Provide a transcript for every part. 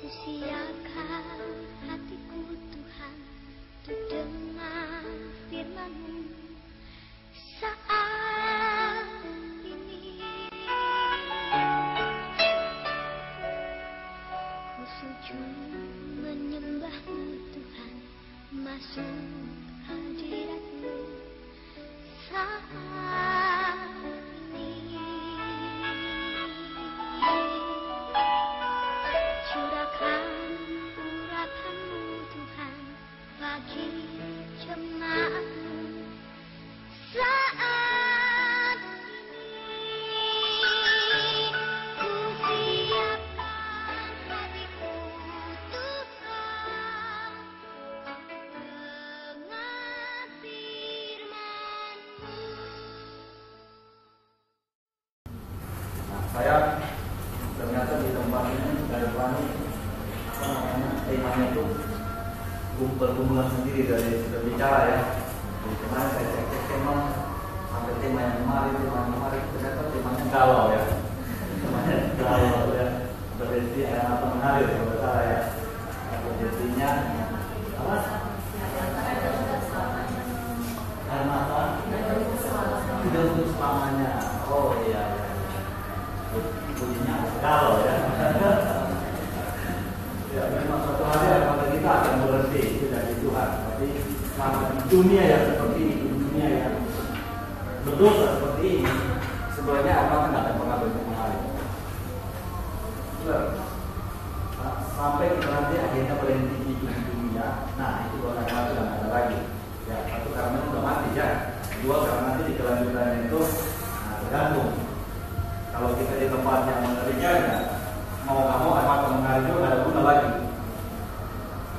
Siapkan hatiku Tuhan untuk dengar firman-Mu saat ini. Ku sujud menyembah-Mu Tuhan, masuk hadirat-Mu saat ini. Curahkan urapan-Mu Tuhan bagi jemaat-Mu saat ini. Ku siapkan hatiku Tuhan dengar firman-Mu. Saya ternyata di tempat ini dari Pani temanya itu kumpulan sendiri dari sudah bicara ya. Jadi kemarin saya cek tema sampai tema yang kemarin ternyata temanya galau ya. Temanya galau ya. Berarti apa menarik kalau salah ya. Berartinya apa? Air mata tidak untuk selamanya. Oh iya. Bunyinya galau ya. Ya, memang suatu hari air mata kita akan berhenti itu dari Tuhan. Tapi selama di dunia yang seperti ini, di dunia yang berdosa seperti ini, sebenarnya air mata tidak akan pernah berhenti mengalir. Sampai kita nanti akhirnya berhenti di dunia. Nah, itu kalau air mata tidak ada lagi. Ya, satu karena sudah mati ya. Dua karena nanti di kelanjutan itu tergantung. Kalau kita di tempat yang mengeringnya, mau nggak mau air mata mengalir itu nggak ada guna lagi.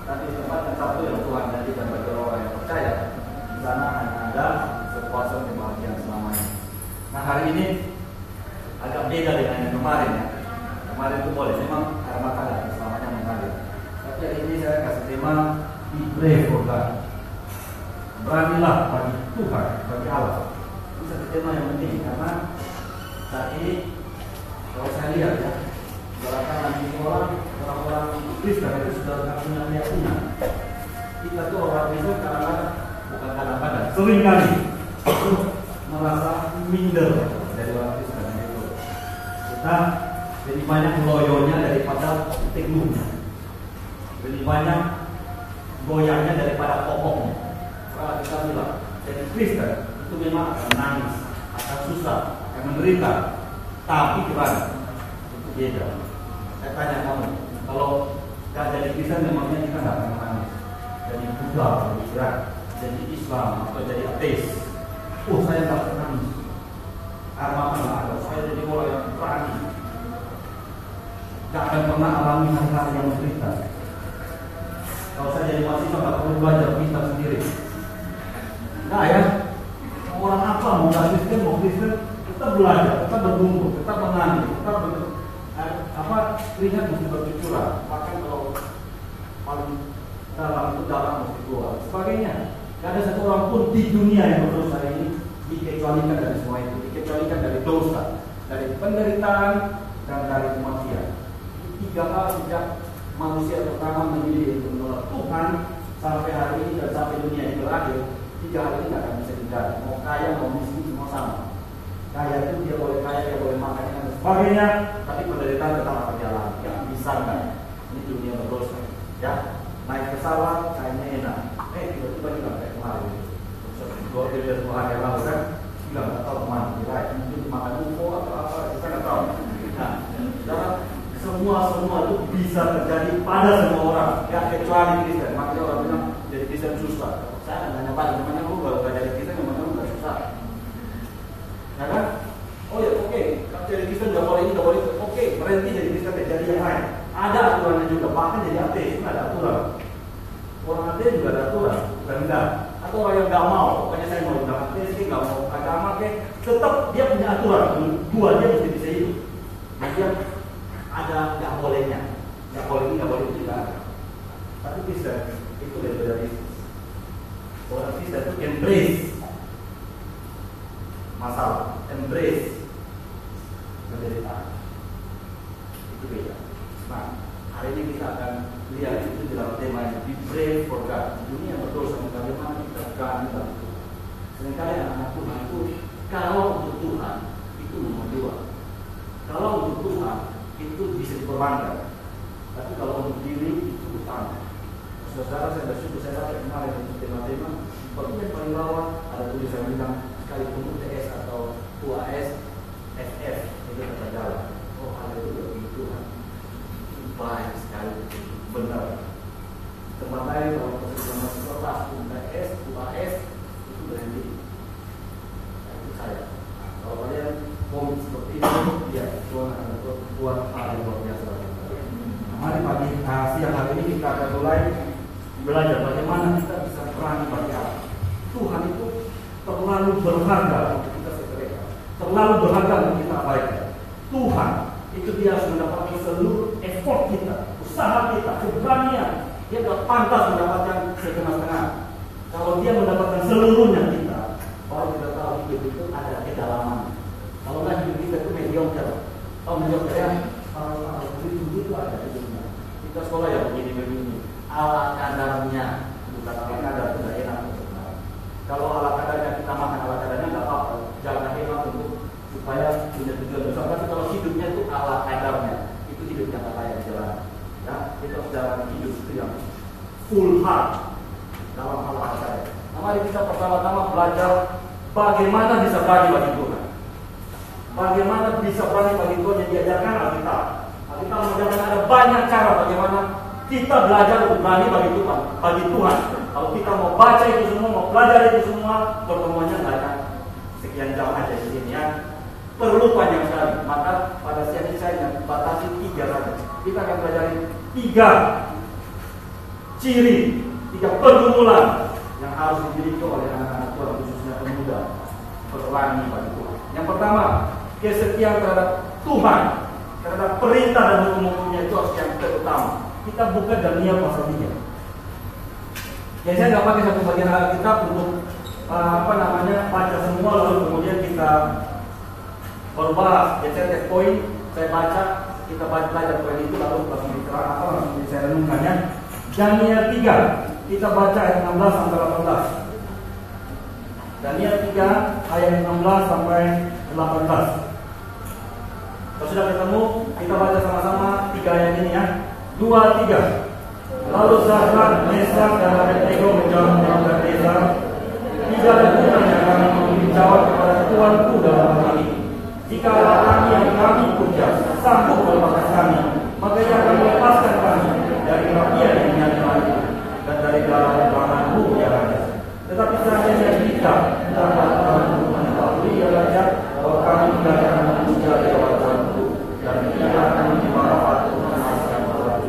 Tapi di tempat yang satu yang Tuhan jadikan bagi orang yang percaya, di sana hanya ada kepuasan kebahagiaan selamanya. Nah, hari ini agak beda dengan yang kemarin ya. Kemarin itu boleh memang air mata nggak selamanya mengalir. Tapi hari ini saya kasih tema Be brave for God. Beranilah bagi Tuhan, bagi Allah. Ini satu tema yang penting karena saat ini kalau saya lihat ya, belakangan ini orang-orang Kristen itu sudah tidak punya keyakinan. Kita tuh orang Kristen kadang-kadang sering kali merasa minder dari orang Kristen itu. Kita lebih banyak loyonya daripada teguhnya, lebih banyak goyangnya daripada kokohnya. Kalau kita bilang jadi Kristen itu memang akan nangis, akan susah, akan menderita, tapi gimana? Itu beda. Saya tanya kamu, kalau gak jadi Kristen memangnya kita gak akan nangis. Jadi Buddha, jadi Islam atau jadi ateis. Saya gak akan nangis. Air mata gak ada. Saya jadi orang yang berani. Gak akan pernah alami hal-hal yang menderita. Kalau saya jadi mahasiswa gak perlu belajar kita sendiri. Nah ya, orang apa mau gak Kristen, mau Kristen, tetap belajar, tetap bertumbuh, tetap menangis, tetap keringat mesti bercucuran. Bahkan kalau paling dalam itu dalam mesti keluar. Sebagainya. Tidak ada satu orang pun di dunia yang berdosa ini dikecualikan dari semua itu, dikecualikan dari dosa, dari penderitaan dan dari kematian. Tiga hal sejak manusia pertama memilih untuk menolak Tuhan sampai hari ini dan sampai dunia ini berakhir. Tiga hal ini tidak akan bisa dihindari. Mau kaya, mau miskin, semua sama. Kaya itu dia boleh kaya, dia boleh makan dan sebagainya, tapi penderitaan tetap akan jalan. Yang bisa kan? Ini dunia berdosa. Ya, naik pesawat, kayaknya enak. Tiba-tiba juga kayak kemarin. Dua hari yang lalu kan, juga nggak tahu kemana. Mungkin makan UFO atau apa, kita nggak tahu. Nah, semua itu bisa terjadi pada semua orang. Ya, kecuali Kristen. Makanya orang bilang jadi Kristen susah. Saya nanya Pak, namanya lu kalau nggak jadi Kristen, namanya lu nggak susah. Ya kan? Oh ya, oke. Kalau jadi Kristen nggak boleh ini, nggak boleh itu. Oke, berhenti jadi Kristen, jadi yang lain. Ada aturannya juga. Bahkan jadi ateis itu ada aturan. Orang ateis juga ada aturan. Rendah. Atau orang yang nggak mau, pokoknya saya mau bilang ateis, nggak mau agama, tetap dia punya aturan. Dua dia mesti bisa hidup. Nah, dia ada nggak bolehnya. Nggak boleh ini, nggak boleh itu juga. Tapi Kristen itu lebih dari orang Kristen itu embrace masalah, embrace penderitaan. Itu beda. Nah, Hari ini kita akan lihat itu dalam tema yang Be Brave for God. Dunia betul sama bagaimana kita berani dalam itu. Seringkali anak-anak Tuhan itu kalau untuk Tuhan itu nomor dua. Kalau untuk Tuhan itu bisa dikorbankan. Tapi kalau untuk diri itu utama. Saudara, saya bersyukur saya dapat kemarin untuk tema-tema. Bagian paling bawah ada tulisan bilang sekalipun UTS atau UAS, FF itu kata jalan. Oh, haleluya, itu Tuhan. Baik sekali, benar. Tempat lain kalau kesulitan sekolah, UTS, UAS itu berhenti. Nah, itu saya. Kalau kalian mau seperti itu, ya Tuhan akan buat hal yang luar biasa. Mari pagi siang hari ini kita akan mulai belajar bagaimana kita bisa berani bagi Allah. Tuhan itu terlalu berharga untuk kita sepelekan, terlalu berharga untuk kita abaikan. Tuhan itu dia harus mendapatkan seluruh effort kita, usaha kita, keberanian. Dia tidak pantas mendapatkan setengah-setengah. Kalau dia mendapatkan seluruhnya kita, baru kita tahu hidup itu ada kedalaman. Kalau nggak hidup kita itu mediocre. Kalau mediocre ya, kalau begitu ada hidupnya. Kita sekolah ya begini-begini. Ala kadarnya, bukan ala kadar itu tidak enak. Kalau ala kadarnya kita makan ala kadarnya nggak apa-apa. Jangan hemat untuk supaya punya tujuan besar. Tapi kalau hidupnya itu ala kadarnya, itu hidup yang tak layak jalan. Ya, itu harus jalan hidup itu yang full heart dalam hal saya. Nah, mari kita pertama-tama belajar bagaimana bisa berani bagi Tuhan. Bagaimana bisa berani bagi Tuhan yang diajarkan Alkitab. Alkitab mengajarkan ada banyak cara bagaimana kita belajar untuk berani bagi Tuhan. Bagi Tuhan. Kalau kita mau baca itu semua, mau belajar itu semua, pertemuannya nggak akan sekian jam aja di sini ya. Perlu panjang sekali. Maka pada siang ini saya batasi 3 saja. Kita akan pelajari 3 ciri, 3 pergumulan yang harus dimiliki oleh anak-anak Tuhan, khususnya pemuda, berani bagi Tuhan. Yang pertama, kesetiaan terhadap Tuhan, terhadap perintah dan hukum-hukumnya itu harus yang terutama. Kita buka Daniel pasal 3. Jadi saya nggak pakai satu bagian Alkitab untuk baca semua lalu kemudian kita berbahas. Jadi saya tes poin, saya baca, kita belajar poin itu lalu langsung diterang langsung saya renungkannya. Daniel 3, kita baca ayat 16 sampai 18. Daniel 3 ayat 16 sampai 18. Kalau sudah ketemu, kita baca sama-sama 3 ayat ini ya. 2, 3. Lalu Sadrak, Mesak dan Abednego menjawab Nebukadnezar, tidak ada gunanya kami menjawab kepada Tuanku dalam hal ini. Jika Allah kami yang kami puja sanggup melepaskan kami, maka ia akan melepaskan kami dari rakyat yang menyatakan dan dari dalam tanganmu ya raja. Tetapi seandainya kita dapat mengetahui ya raja bahwa kami tidak akan memuja dewa Tuanku dan tidak akan menyembah memasukkan Tuanku.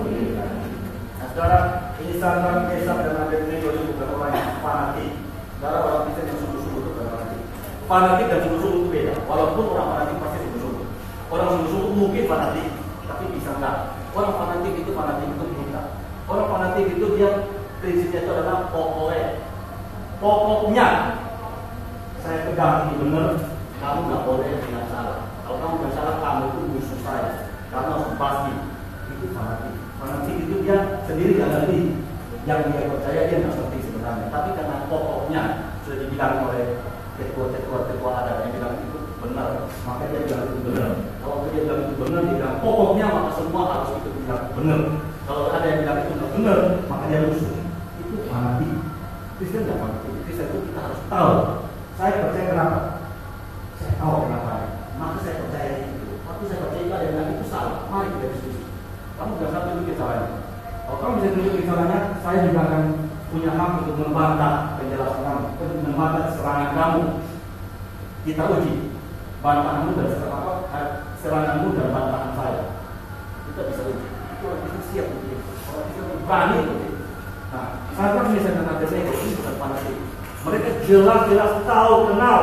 Nah saudara, ini Sadrak, Mesak dan Abednego itu bukan orang yang fanatik. Saudara, orang Kristen yang sungguh-sungguh itu bukan fanatik. Fanatik dan sungguh-sungguh itu beda. Walaupun orang fanatik pasti sungguh-sungguh. Orang sungguh-sungguh mungkin fanatik, tapi bisa enggak. Orang fanatik itu buta. Orang fanatik itu dia prinsipnya itu adalah pokoknya saya pegang ini benar, kamu nggak boleh dengan salah. Kalau kamu nggak salah, kamu itu musuh saya. Kamu harus pasti. Itu fanatik. Fanatik itu dia sendiri nggak ngerti. Yang dia percaya dia nggak ngerti sebenarnya. Tapi karena pokoknya sudah dibilang oleh ketua adat yang bilang itu benar, maka dia bilang itu benar. Kalau dia bilang itu benar, dia bilang pokoknya maka semua harus itu bilang benar. Kalau ada yang bilang itu nggak benar, maka dia musuh. Itu fanatik. Kristen nggak fanatik. Kristen itu kita harus tahu. Saya percaya kenapa? Saya tahu kenapa. Maka saya percaya itu. Waktu saya percaya itu ada yang bilang itu salah. Mari kita diskusi. Kamu nggak bisa tunjukin salahnya. Kalau kamu bisa tunjukin salahnya, saya juga akan punya hak untuk membantah penjelasan kamu, untuk membantah serangan kamu. Kita uji bantahanmu dan seranganmu dan bantahan saya. Kita bisa uji. Itu orang itu siap untuk itu. Orang itu berani untuk itu. Nah, Sadrak, Mesak dan Abednego ini bukan fanatik. Mereka jelas-jelas tahu, kenal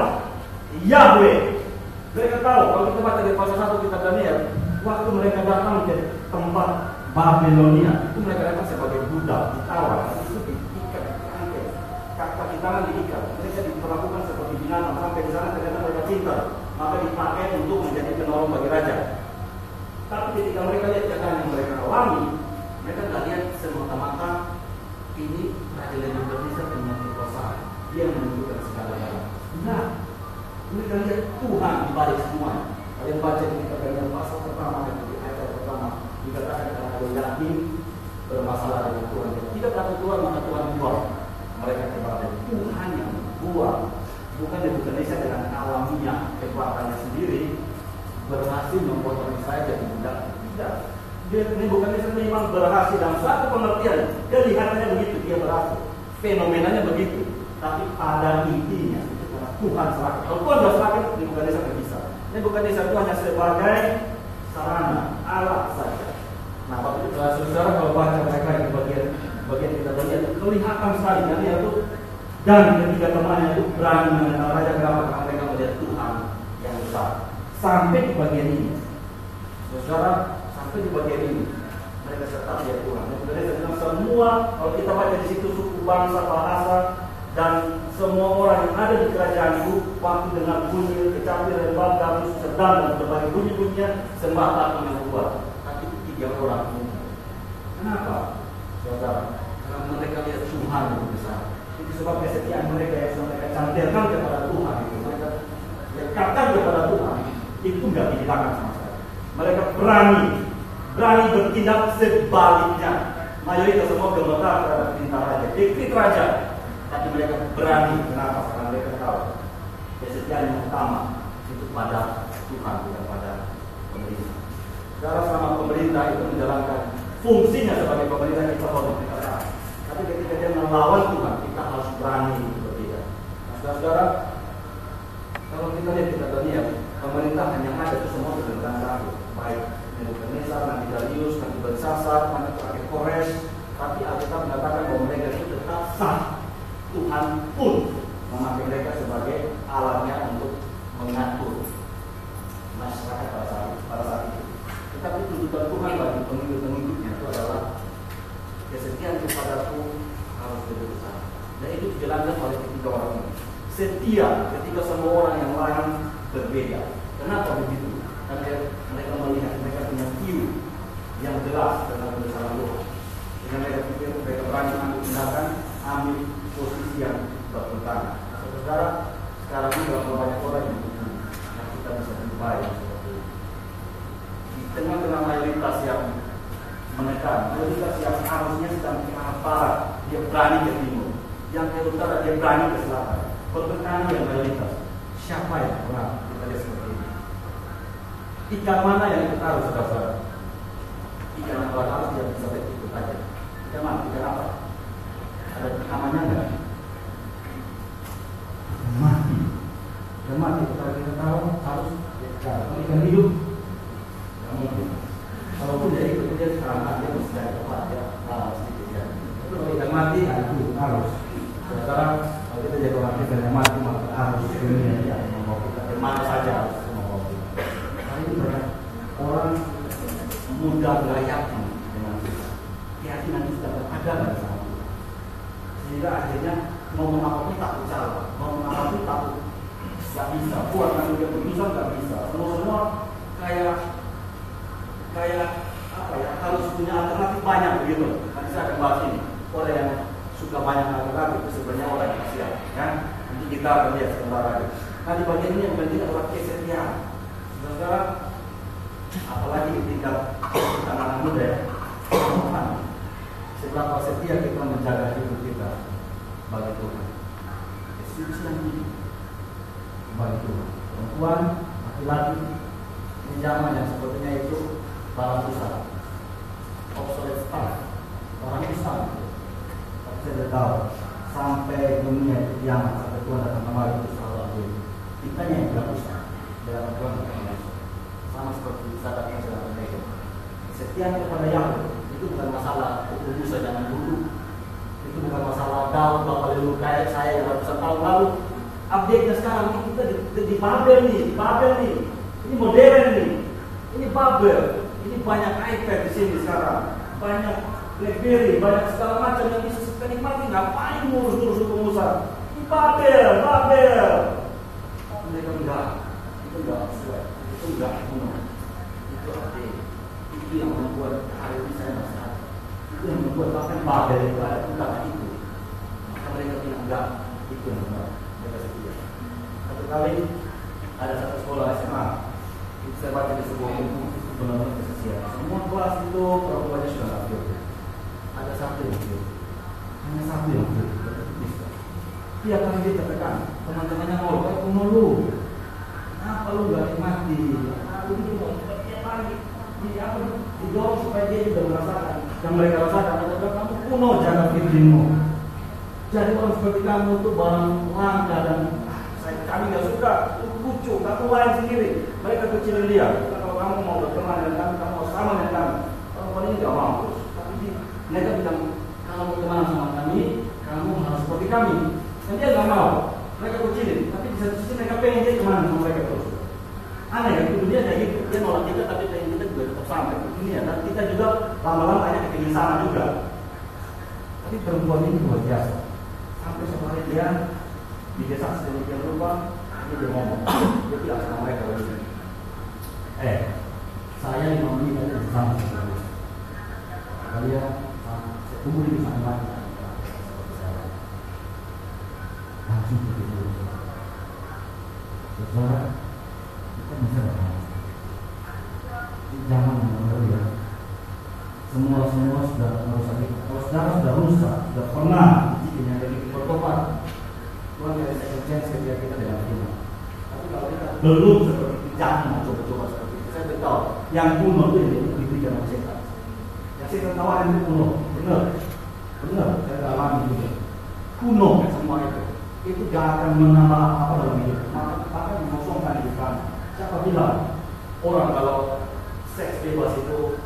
Yahweh. Mereka tahu. Kalau kita baca di pasal 1 kitab Daniel, waktu mereka datang ke tempat Babilonia, itu mereka datang sebagai budak, ditawar, itu diikat, diangkat, kaki tangan diikat. Mereka diperlakukan seperti binatang sampai di sana ternyata mereka cinta, maka dipakai untuk menjadi penolong bagi raja. Tapi ketika mereka lihat keadaan yang mereka alami, Ada Nebuchadnezzar punya kekuasaan, dia yang menentukan segala-galanya. Nah, ini kalian lihat Tuhan di balik semuanya. Kalian baca di kitab Daniel pasal pertama dan di ayat pertama dikatakan kalau yakin bermasalah dengan Tuhan. Tidak berarti Tuhan maka Tuhan buat mereka kepada Tuhan yang buat. Bukan Nebuchadnezzar dengan alamiah kekuatannya sendiri berhasil membuat orang Israel jadi budak. Tidak. Dia Nebuchadnezzar memang berhasil dalam suatu pengertian. Kelihatannya begitu, dia berhasil. Fenomenanya begitu. Tapi pada intinya itu karena Tuhan serahkan. Kalau Tuhan tidak serahkan, Nebuchadnezzar tidak bisa. Nebuchadnezzar itu hanya sebagai sarana, alat saja. Nah, Bapak Ibu Saudara kalau baca mereka di bagian kita bagian kelihatan sekali nanti itu dan ketiga temannya itu berani menentang raja. Kenapa? Karena mereka melihat Tuhan yang besar. Sampai di bagian ini, Saudara, sampai di bagian ini mereka tetap lihat Tuhan. Nebuchadnezzar bilang semua kalau kita baca di situ suku, bangsa, bahasa dan semua orang yang ada di kerajaanku waktu dengar bunyi kecapi, rembang, gabus, sedang dan berbagai bunyi-bunyian sembah aku yang kuat. Tapi tiga orang ini. Kenapa? Saudara, karena mereka lihat Tuhan yang besar. Itu sebab kesetiaan mereka yang sudah mereka cantilkan kepada Tuhan itu. Mereka lekatkan kepada Tuhan itu tidak dihilangkan sama sekali. Mereka berani bertindak sebaliknya. Mayoritas semua gemetar terhadap perintah raja, dekret raja. Tapi mereka berani. Kenapa? Karena mereka tahu kesetiaan yang utama itu pada Tuhan, bukan pada pemerintah. Sekarang selama pemerintah itu menjalankan fungsinya sebagai pemerintah, kita harus berkata. Tapi ketika dia melawan Tuhan, kita harus berani berbeda. Nah, saudara, kalau kita lihat kita Daniel, pemerintah hanya ada itu semua berdasarkan satu, baik Nebuchadnezzar, Nabi Darius, Nabi Belshazzar, Nabi terakhir Kores. Tapi Alkitab mengatakan bahwa mereka itu tetap sah. Tuhan pun memakai mereka sebagai alatnya untuk mengatur masyarakat pada saat itu. Tetapi tuntutan Tuhan bagi pengikut-pengikutnya itu adalah kesetiaan kepadaku harus lebih besar. Dan itu dijelaskan oleh ketiga orang ini. Setia ketika semua orang yang lain berbeda. Kenapa begitu? Karena mereka melihat mereka punya view yang jelas tentang kebesaran Tuhan. Dengan mereka pikir mereka berani ambil tindakan, ambil posisi yang bertentangan. Saudara, sekarang ini berapa banyak orang yang kita bisa jumpai seperti ini. Di tengah-tengah mayoritas yang menekan, mayoritas yang harusnya sedang ke arah barat, dia berani ke timur. Yang ke utara, dia berani ke selatan. Bertentangan yang mayoritas. Siapa yang pernah kita lihat seperti ini? Ikan mana yang kita harus saudara? Ikan apa harus yang bisa ikut saja? Ikan mana? Ikan apa? Ada namanya enggak? Mati. Dan mati kita tahu harus ikan hidup. Tidak mungkin. Kalaupun dia ikut dia sekarang mati mesti ada tempat ya. Sedikit ya. Tapi kalau ikan mati itu harus. Sekarang kalau kita jadi orang kita yang mati maka harus dunia ya membawa kita kemana saja harus membawa kita. Hari ini banyak orang mudah berayapkan dengan kita. Keyakinan itu sudah ada pada saat itu. Sehingga akhirnya ngomong apapun takut salah, ngomong apapun takut nggak bisa, buat ngambil keputusan nggak bisa. Semua kayak apa ya, harus punya alternatif banyak begitu. Nanti saya akan bahas ini. Orang yang suka banyak alternatif itu sebenarnya orang yang kasihan, ya. Nanti kita akan lihat sebentar lagi. Nah di bagian ini yang penting adalah kesetiaan. Saudara, apalagi ketika anak muda ya, seberapa setia kita menjaga hidup kita bagi Tuhan. Kesucian hidup bagi Tuhan. Perempuan, laki-laki, ini zaman yang sepertinya itu barang rusak, obsolete stuff, barang rusak. Tapi saya tahu sampai dunia itu kiamat, sampai Tuhan datang kembali itu selalu ada. Kita yang tidak rusak dalam Tuhan akan masuk. Sama seperti sahabat yang sedang bermegah. Kesetiaan kepada Yahweh itu bukan masalah hukum Musa zaman dulu. Itu bukan masalah kau bapak leluhur kayak saya yang ratusan tahun lalu. Update-nya sekarang ini kita di Babel nih. Ini modern nih. Ini Babel. Ini banyak iPad di sini sekarang. Banyak BlackBerry, banyak segala macam yang bisa kita nikmati. Ngapain ngurus-ngurus hukum Musa? Ini Babel. Mereka enggak. Itu enggak sesuai. Itu enggak kuno. Itu update. Itu yang membuat hari ini saya masih ada. Itu yang membuat bahkan Babel itu ada utama itu. enggak, itu yang benar. Mereka setia. Satu kali ada satu sekolah SMA, itu saya baca di sebuah buku, itu benar-benar kesaksian. Semua kelas itu perempuannya sudah kafir. Ada satu yang kafir, hanya satu yang kafir. Tiap kali dia tertekan, teman-temannya ngomong, aku nolu. Kenapa lu gak nikmati? Aku gitu mau tiap hari didorong supaya dia juga merasakan yang mereka rasakan. Atau kamu kuno jaga fitrimu. Jadi orang seperti kamu itu barang langka dan kami gak suka, lucu, kamu lain sendiri. Mereka kecilin dia. Kalau kamu mau berteman dengan kami, kamu harus sama dengan kami. Orang ini gak mau. Tapi mereka bilang, kalau mau berteman sama kami, kamu harus seperti kami. Dan dia gak mau. Mereka kecilin. Tapi di satu sisi mereka pengen dia kemana sama mereka terus. Aneh ya, itu dia kayak gitu. Dia nolak kita, tapi pengen kita juga tetap sampai ke dunia. Dan kita juga lama-lama hanya kepingin sama juga. Tapi perempuan ini luar biasa. Sampai seperti dia di desa sedemikian rupa, dia ngomong. Dia bilang sama mereka begini. Saya 5 menit aja bersama dengan kalian. Saya tunggu di sana lagi. Langsung begitu. Saudara, kita bisa berdoa. Jangan mengeluh ya. Semua sudah merusak kita. Kalau saudara sudah rusak, sudah pernah bikinnya dari bertobat, Tuhan dari second chance ketika kita dengan Tuhan. Tapi kalau kita belum seperti itu, jangan coba-coba seperti itu. Saya beritahu, yang kuno itu yang diberikan oleh setan. Yang setan tawarin itu kuno, benar. Saya alami juga. Kuno semua itu gak akan menambah apa dalam hidup. Maka mengosongkan hidup kamu. Siapa bilang orang kalau seks bebas itu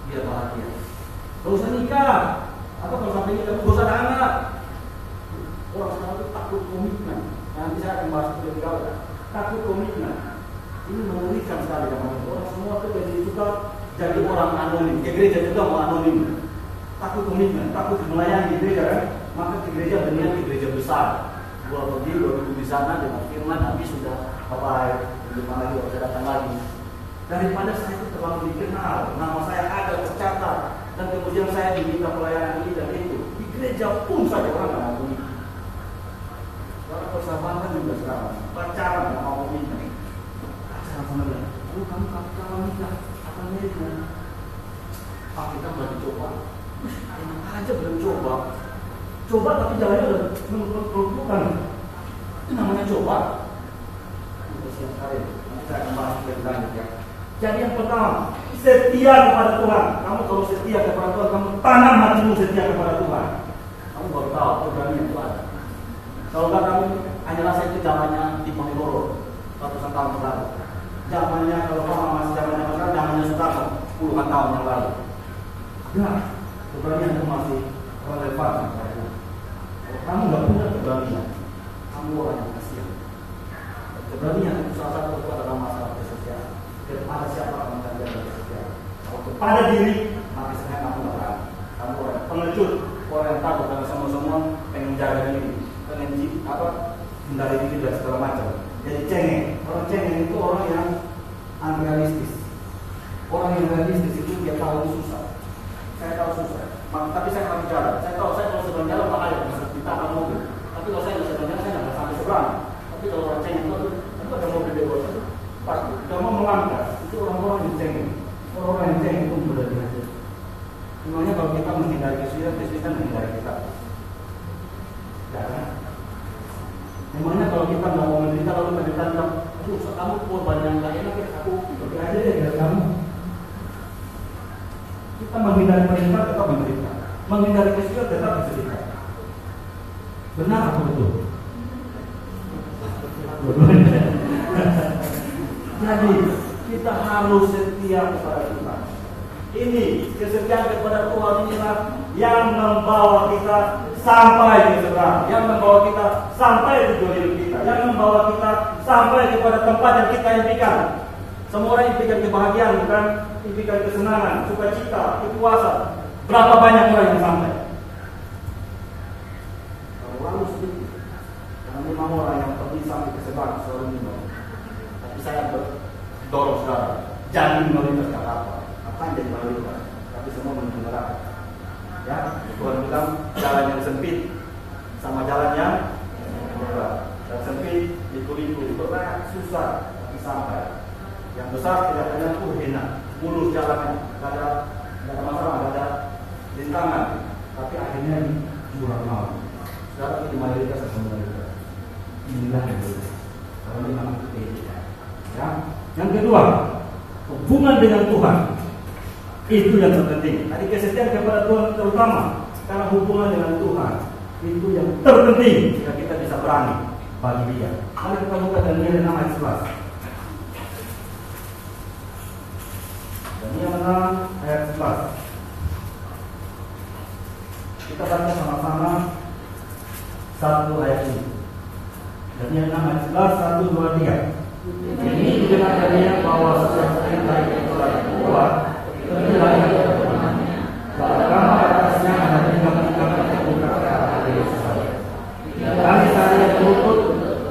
dia bahagia? Gak usah nikah. Atau kalau sampai nikah gak usah ada anak. Orang sekarang itu takut komitmen. Nanti saya akan bahas itu lebih jauh. Takut komitmen. Ini mengerikan sekali teman-teman. Orang semua itu jadi suka jadi orang anonim. Ke gereja juga mau anonim. Takut komitmen, takut melayani di gereja kan? Maka di gereja benar di gereja besar. Gua pergi 2000 di sana dengan firman, habis sudah bye-bye. Belum lagi saya datang lagi. Daripada saya itu terlalu dikenal, nama saya ada tercatat, dan kemudian saya diminta pelayanan ini dan itu. Di gereja pun saja orang nggak mau ini. Kalau persahabatan juga sekarang, pacaran nggak mau komitmen. Pacaran sama dia, lalu kamu kalau nikah akan mirip kan? Pak kita berani coba. Enak aja belum coba. Coba tapi jalannya udah menentukan. Itu namanya coba. Itu siap sekali. Nanti saya akan bahas lebih lanjut ya. Jadi yang pertama, setia kepada Tuhan. Kamu kalau setia kepada Tuhan, kamu tanam hatimu setia kepada Tuhan. Kamu baru tahu programnya itu ada. Kalau enggak kamu hanya rasa itu zamannya di Ponorogo ratusan tahun yang lalu. Zamannya kalau kamu masih zamannya sekarang, zamannya Soekarno puluhan tahun yang lalu. Nah, keberanian itu masih relevan. Kalau kamu nggak punya keberanian, kamu orang yang kasihan. Keberanian itu salah satu itu adalah masalah kesetiaan. Kepada siapa kamu akan jaga kesetiaan? Kalau kepada diri, maka sebenarnya kamu nggak berani. Kamu orang pengecut, orang yang takut karena semua pengen jaga diri, pengen hindari diri dan segala macam. Jadi cengeng. Orang cengeng itu orang yang unrealistis. Orang yang realistis itu dia tahu susah. Saya tahu susah, tapi saya akan bicara. Saya tahu saya kalau sedang jalan bahaya, bisa ditabrak mobil. Tapi kalau saya nggak sedang jalan, saya nggak sampai seberang. Tapi kalau orang cengeng itu ada mobil bebas itu, pasti. Kalau mau melangkah, itu orang-orang yang cengeng. Orang-orang yang cengeng itu mudah dihajar. Sebenarnya kalau kita menghindari kesulitan menghindari kita. Ya kan? Memangnya kalau kita nggak mau menderita lalu menderita bilang, aduh, kamu korban yang nggak enak ya, aku pergi aja deh dari kamu. Kita menghindari perintah tetap menderita, menghindari kesulitan tetap menderita. Benar atau betul? Jadi kita harus setia kepada Tuhan. Ini kesetiaan kepada Tuhan inilah yang membawa kita sampai ke surga, yang membawa kita sampai tujuan hidup kita, yang membawa kita sampai kepada tempat yang kita impikan. Semua orang impikan kebahagiaan, bukan impikan kesenangan, sukacita, kepuasan. Berapa banyak orang yang sampai? Kalau lalu sedikit, karena 5 orang yang pergi sampai ke seberang seluruh dunia. Tapi saya berdorong saudara, jangan melintas ke apa. Apa yang jadi melintas? Tapi semua menuju neraka. Ya, Tuhan bilang jalan yang sempit sama jalan yang lebar dan sempit, liku-liku, berat, susah, tapi sampai. Yang besar kelihatannya enak, mulus jalannya, nggak ada masalah, nggak ada rintangan, tapi akhirnya jurang maut. Sekarang ini mayoritas sebenarnya inilah yang berbeda. Kalau memang itu beda. Ya. Yang kedua, hubungan dengan Tuhan itu yang terpenting. Tadi kesetiaan kepada Tuhan terutama karena hubungan dengan Tuhan itu yang terpenting jika kita bisa berani bagi Dia. Mari kita buka Daniel 6 ayat 11. Daniel 6 ayat 11. Kita baca sama-sama satu ayat ini. Daniel 6 ayat 11, 1, 2, 3. Ini didengar Daniel bahwa setiap perintah itu telah dibuat, inilah yang terbenarnya. Bahkan atasnya ada 3 terbuka ke arah Yesus. Kami saya berlutut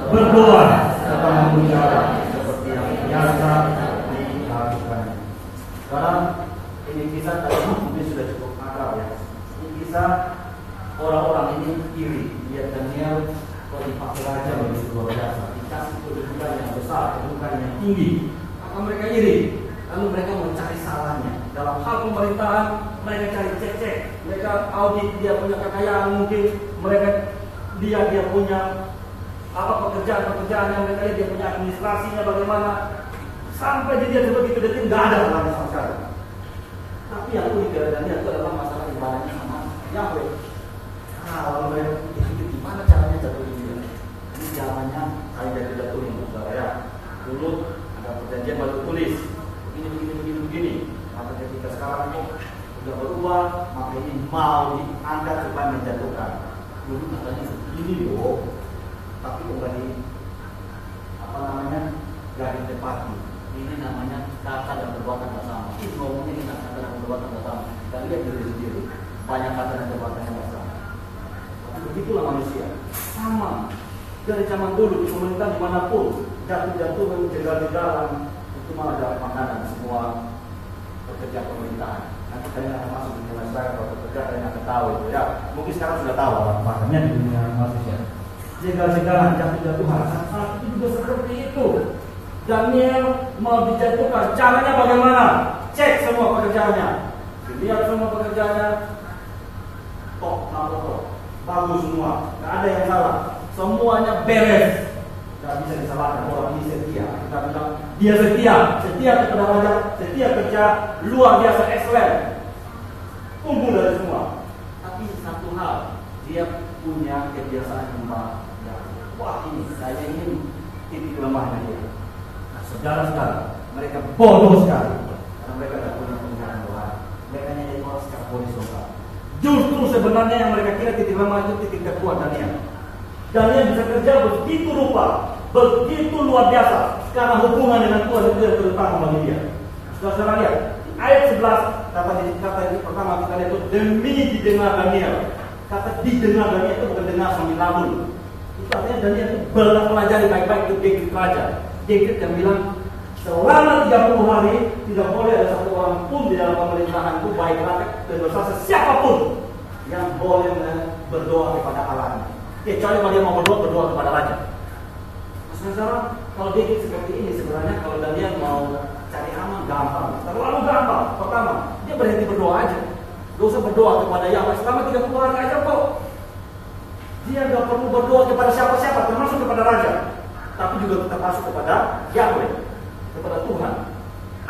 berdoa serta memuji Allah seperti yang biasa dilakukan. Sekarang ini kisah tadi mungkin sudah cukup akrab ya. Ini kisah orang-orang ini iri. Lihat Daniel kalau dipakai raja begitu luar biasa, dikasih kedudukan yang besar, kedudukan yang tinggi, maka mereka iri. Lalu mereka mencari salahnya dalam hal pemerintahan. Mereka cari cek-cek, mereka audit dia punya kekayaan, mungkin mereka dia punya apa pekerjaan yang mereka lihat, dia punya administrasinya bagaimana, sampai dia begitu detik nggak ada salahnya sama sekali. Tapi yang unik dari Daniel itu adalah masalah ibadahnya sama Yahweh. Kalau mereka itu gimana caranya jatuh ini? Ini jalannya kayak dari jatuhin, saudara ya. Dulu ada perjanjian batu tulis, begini. Maka ketika sekarang kok sudah berubah, maka ini mau diangkat supaya menjatuhkan. Dulu katanya segini loh, tapi kok nggak di nggak ditepati. Ini namanya kata dan perbuatan nggak sama. Ini ngomongnya ini kata dan perbuatan nggak sama. Dan lihat dari sendiri, banyak kata dan perbuatan yang nggak sama. Begitulah manusia, sama dari zaman dulu di pemerintahan dimanapun, jatuh-jatuh jegal-jegalan itu malah dapat makanan semua pekerja pemerintahan. Nanti kalian akan masuk di dunia saya kalau pekerja kalian akan tahu itu ya. Mungkin sekarang sudah tahu makanya di dunia manusia. Jegal-jegalan, jatuh-jatuhan, saat itu juga seperti itu. Daniel mau dijatuhkan, caranya bagaimana? Cek semua pekerjaannya, dilihat semua pekerjaannya, top, bagus semua, nggak ada yang salah, semuanya beres, nggak bisa disalahkan. Orang ini setia, kita bilang dia setia kepada raja, setia kerja luar biasa, excellent, unggul dari semua. Tapi satu hal, dia punya kebiasaan menyembah. Wah ini, saya ingin titik lemahnya dia. Nah, saudara-saudara, mereka bodoh sekali, karena mereka tidak punya pengenalan Tuhan. Mereka hanya orang secara horizontal. Justru sebenarnya yang mereka kira titik lemah itu titik kekuatan Daniel. Daniel bisa kerja begitu rupa, begitu luar biasa, karena hubungan dengan Tuhan itu yang terutama bagi dia. Saudara lihat, ayat 11 kata ini pertama kita lihat itu demi didengar Daniel. Kata didengar Daniel itu bukan dengar sambil lamun. Itu artinya Daniel itu pelajari baik-baik itu dekret raja. Dekret yang bilang selama 30 hari tidak boleh ada satu orang pun di dalam pemerintahan itu, baik rakyat dan bersaksi siapapun yang boleh berdoa kepada Allahnya, kecuali kalau dia mau berdoa kepada raja. Saudara, kalau dekret seperti ini sebenarnya kalau Daniel mau cari aman gampang, terlalu gampang. Pertama, dia berhenti berdoa aja, gak usah berdoa kepada Yahweh selama 30 hari aja kok. Dia gak perlu berdoa kepada siapa-siapa, termasuk kepada raja, tapi juga termasuk kepada Yahweh, kepada Tuhan.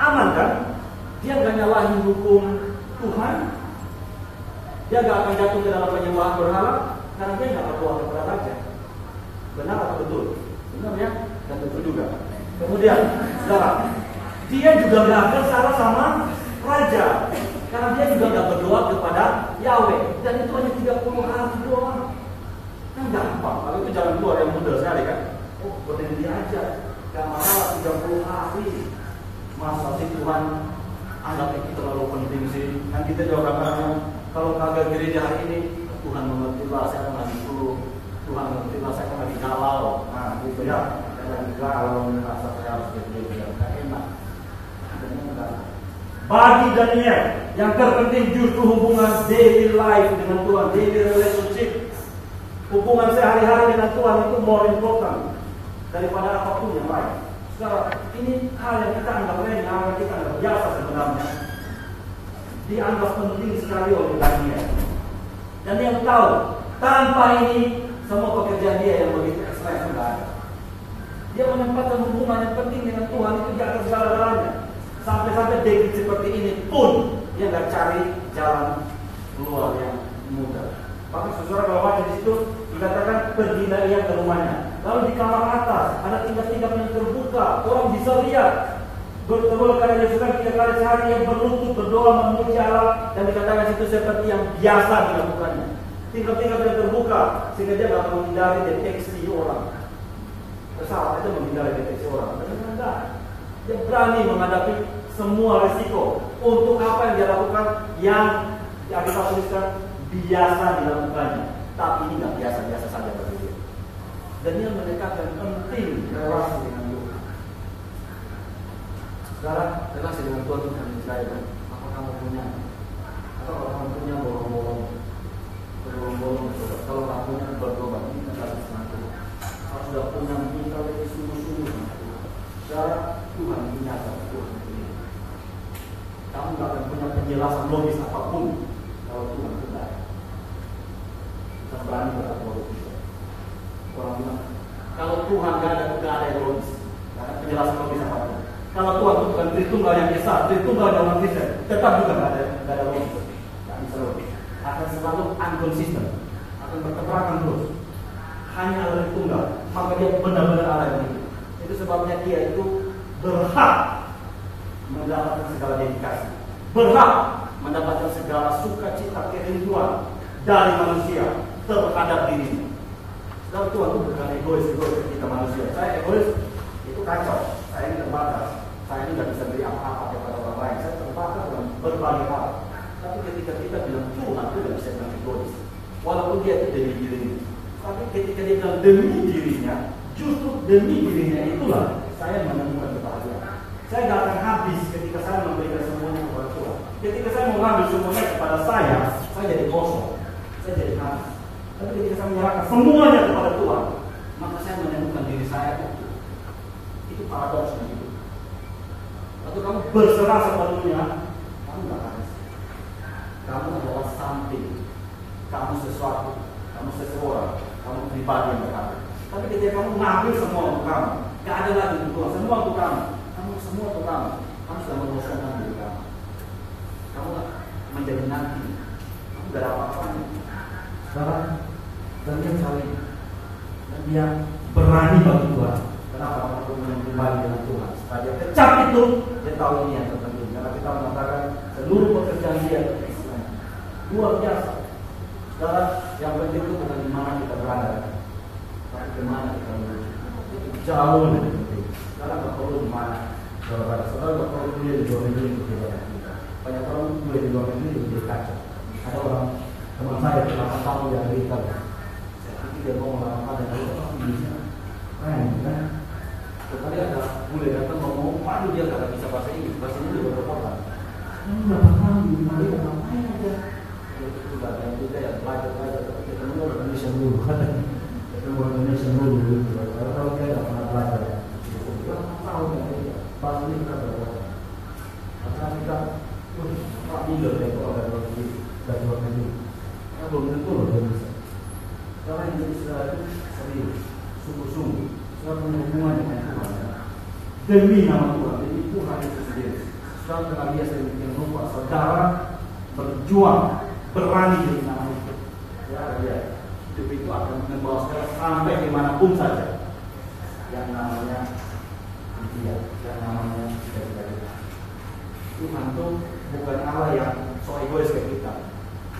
Aman kan? Dia gak nyalahin hukum Tuhan. Dia gak akan jatuh ke dalam penyembahan berhala karena dia gak berdoa kepada raja. Benar atau betul? Benar ya? Dan betul juga. Kemudian, saudara, dia juga gak akan salah sama raja karena dia juga gak berdoa kepada Yahweh. Dan itu hanya 30 hari doang. Kan gampang. Kalau itu jalan keluar yang mudah sekali kan? Oh, berhenti aja. Gak masalah 30 hari. Masa sih Tuhan anggap itu terlalu penting sih. Kan kita juga kadang-kadang kalau kagak gereja hari ini, Tuhan mengertilah saya akan lagi dulu. Tuhan mengertilah saya akan lagi galau. Nah gitu ya. Saya lagi galau, merasa saya harus gereja. Gak enak. Bagi Daniel, yang terpenting justru hubungan daily life dengan Tuhan, daily relationship. Hubungan sehari-hari dengan Tuhan itu more important daripada apapun yang lain. Saudara, ini hal yang kita anggap remeh, hal yang kita anggap biasa sebenarnya, dianggap penting sekali oleh Daniel. Dan dia tahu, tanpa ini semua pekerjaan dia yang begitu ekstrim sudah ada. Dia menempatkan hubungan yang penting dengan Tuhan itu di atas segala-galanya. Sampai-sampai David seperti ini pun dia nggak cari jalan keluar yang mudah. Bahkan saudara kalau baca di situ dikatakan pergilah ia ke rumahnya. Lalu di kamar atas ada tingkap-tingkap yang terbuka, orang bisa lihat. Betul karena dia sudah 3 kali sehari yang berlutut berdoa memuji Allah, dan dikatakan situ seperti yang biasa dilakukannya. Tingkap-tingkap yang terbuka sehingga dia tidak menghindari deteksi orang. Pesawat itu menghindari deteksi orang. Enggak. Dia berani menghadapi semua risiko. Untuk apa yang dia lakukan yang kita tuliskan biasa dilakukannya, tapi ini nggak biasa-biasa saja bagi dia. Dan dia mendekatkan penting relasi dengan Tuhan. Sekarang relasi dengan Tuhan bukan saya. Apa kamu punya? Atau kalau kamu punya bolong-bolong, kalau kamu punya bertobat, ini adalah sama Tuhan. Kalau sudah punya minta lebih sungguh-sungguh sama Tuhan. Sekarang Tuhan menyata Tuhan sendiri. Kamu nggak akan punya penjelasan logis apapun kalau Tuhan tidak. Kita berani berkata logis. Orang bilang, kalau Tuhan gak ada yang logis, gak ada penjelasan logis apapun. Kalau Tuhan itu bukan Tritunggal yang Esa, Tritunggal yang orang Kristen, tetap juga gak ada logis. Gak bisa logis. Akan selalu unconsistent, akan berketerangan terus. Hanya Allah Tritunggal, maka dia benar-benar Allah yang hidup. Itu sebabnya dia itu berhak mendapatkan segala dedikasi, berhak mendapatkan segala sukacita kerinduan dari manusia terhadap dirinya. Kalau Tuhan itu bukan egois kita manusia. Saya egois itu kacau. Saya ini terbatas. Saya ini tidak bisa beri apa-apa kepada orang lain. Saya terbatas dalam berbagai hal. Tapi ketika kita bilang Tuhan itu tidak bisa bilang egois, walaupun dia itu demi dirinya. Tapi ketika dia bilang demi dirinya, justru demi dirinya itulah saya menemukan kebahagiaan. Saya tidak akan habis ketika saya memberikan semuanya kepada Tuhan. Ketika saya mengambil semuanya kepada saya jadi kosong, saya jadi habis. Tapi ketika saya menyerahkan semuanya kepada Tuhan, maka saya menemukan diri saya itu paradoksnya gitu. Atau kamu berserah sepenuhnya, kamu tidak habis. Kamu adalah something, kamu sesuatu, kamu seseorang, kamu pribadi yang berharga. Tapi ketika kamu mengambil semua untuk kamu, tidak ada lagi untuk Tuhan, semua untuk kamu, semua untuk kamu sudah mengosongkan diri kamu. Kamu menjadi nanti, kamu tidak ada apa-apanya. Sekarang dan dia saling, dan dia berani bagi Tuhan. Kenapa? Karena hubungan pribadi dengan Tuhan. Setelah dia kecap itu, dia tahu ini yang terpenting. Karena kita mengatakan seluruh pekerjaan dia luar biasa. Sekarang yang penting itu bukan di mana kita berada, tapi di mana kita menuju. Itu jauh lebih penting. Sekarang nggak perlu di mana berada. Sekarang nggak perlu dia di luar negeri untuk kita. Banyak orang juga di luar negeri untuk kacau. Ada orang teman saya 8 tahun di Amerika. Dia mau melakukan dan lalu apa bisa keren kan? Sekali ada bule datang ngomong, waduh dia nggak bisa bahasa Inggris, bahasa Inggris juga berkotak. Berapa tahun di Malaysia ngapain aja? Itu juga ada yang juga ya belajar, tapi ketemu orang Indonesia dulu, ketemu orang Indonesia dulu. Kalau dia nggak pernah belajar, berapa tahun ya? Bahasa ini kita berkotak. Karena kita, pak Miller ya kalau ada dari luar negeri, kan belum tentu loh dia bisa. Karena yang jadi saudara itu serius, sungguh-sungguh, saudara punya hubungan dengan Tuhan. Demi nama Tuhan, demi Tuhan itu sendiri. Saudara dengan dia sedemikian rupa, saudara berjuang, berani demi nama itu. Ya, hidup itu akan membawa saudara sampai dimanapun saja. Yang namanya dia, yang namanya kita. Tuhan itu bukan Allah yang so egois kayak kita.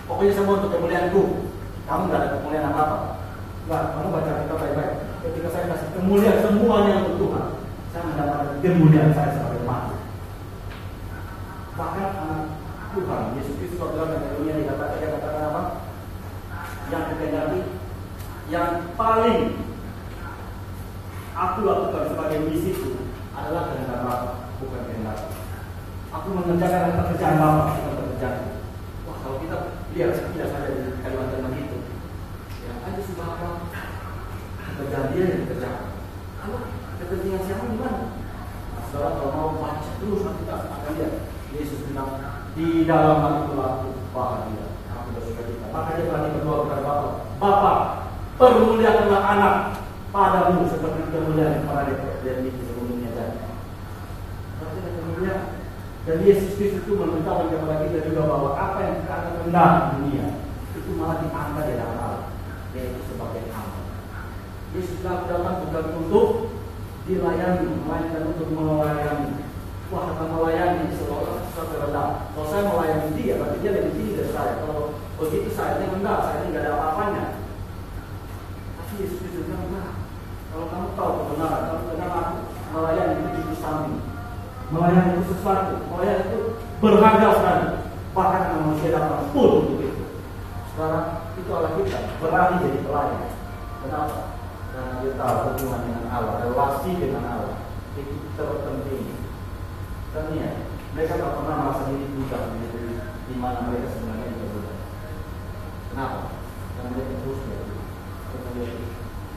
Pokoknya semua untuk kemuliaanku. Kamu nggak ada kemuliaan apa-apa. Nggak, kamu baca kita baik-baik. Ketika saya kasih kemuliaan semuanya untuk Tuhan, saya mendapatkan kemuliaan saya sebagai makhluk. Bahkan anak Tuhan, Yesus Kristus waktu dalam dunia dikatakan apa? Yang dikehendaki, yang paling aku lakukan sebagai misiku adalah kehendak Bapa, bukan kehendak. Aku mengerjakan pekerjaan Bapa, bukan pekerjaan. Wah, kalau kita lihat tidak saja di Kalimantan itu, ya aja sudah apa Pekerjaan dia yang dikerjakan. Kalau kepentingan siapa gimana? Saudara kalau mau baca terus nanti kita akan lihat. Yesus bilang di dalam hal itulah aku bahagia. Aku bersuka cita. Maka dia berani berdoa kepada Bapa. Bapa, permuliakanlah anak padamu seperti kemuliaan kepada dia itu sebelumnya jadi. Berarti ada kemuliaan. Dan Yesus Kristus itu memberitahu kepada kita juga bahwa apa yang kita akan rendah di dunia itu malah diangkat di dalam Allah, yaitu sebagai hamba. Yesus datang bukan untuk dilayani, melainkan untuk melayani. Wah, kata melayani seolah sesuatu rendah. Kalau saya melayani dia, berarti dia lebih tinggi dari saya. Kalau begitu saya ini rendah, saya ini tidak ada apa-apanya. Tapi Yesus Kristus bilang, enggak. Kalau kamu tahu kebenaran, kamu kenal aku, melayani itu justru samping. Melayani itu sesuatu, melayani itu berharga sekali. Bahkan manusia datang pun untuk itu. Sekarang itu Allah kita berani jadi pelayan. Kenapa? Karena dia tahu hubungan dengan Allah, relasi dengan Allah itu terpenting. Dan ya, mereka tak pernah merasa diri budak di mana mereka sebenarnya juga budak. Kenapa? Karena mereka terus belajar.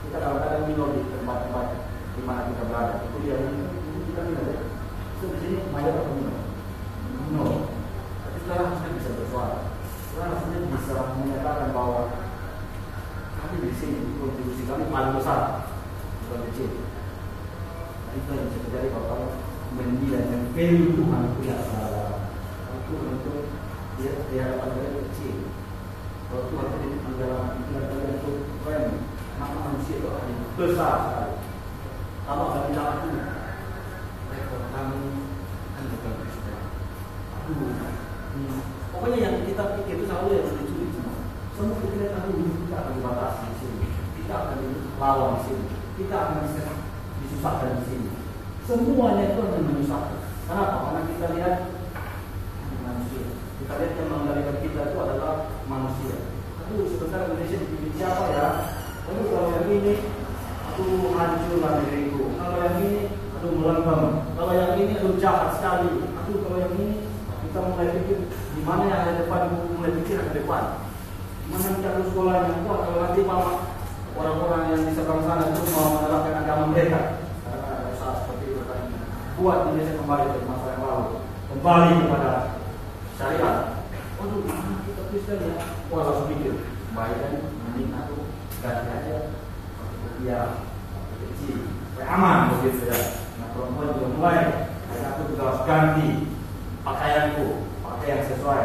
Kita kadang-kadang minor di tempat-tempat di mana kita berada. Itu dia kita minor. Di sini mayat atau minor? Minor. Tapi sekarang harusnya bisa bersuara. Sekarang harusnya bisa menyatakan bahwa kami di sini kontribusi kami paling besar, bukan kecil. Nah, itu yang bisa terjadi kalau kamu menilai dan value Tuhan itu ya salah. Itu untuk dia hadapan mereka kecil. Kalau Tuhan itu di dalam pikiran itu keren, maka manusia itu akan besar sekali. Kamu akan bilang aku, rekor kamu kan bukan Kristen. Pokoknya yang kita pikir itu selalu yang lucu semua. Semua pikiran kamu kita akan dibatasi di sini, kita akan dilawan di sini, kita akan disusahkan di sini. Semuanya itu akan menyusahkan. Kenapa? Karena kita lihat manusia. Kita lihat yang mengendalikan kita itu adalah manusia. Aduh, sebentar Indonesia dipimpin siapa ya? Aduh, kalau yang ini, aduh hancurlah negeriku. Kalau yang ini, aduh melengkung. Kalau yang ini, aduh jahat sekali. Aduh, kalau yang ini, kita mulai pikir di mana yang ada depan, mulai pikir ke depan. Mana mencari sekolah yang kuat? Kalau nanti mama orang-orang yang di seberang sana itu mau menerapkan agama mereka, karena ada usaha seperti itu kan. Buat Indonesia kembali ke masa yang lalu, kembali kepada syariat. Waduh, kita Kristen ya. Wah, langsung pikir, baik kan, mending aku ganti aja, ya kecil, aman begitu ya. Nah, perempuan juga mulai, aku juga harus ganti pakaianku, pakai yang sesuai.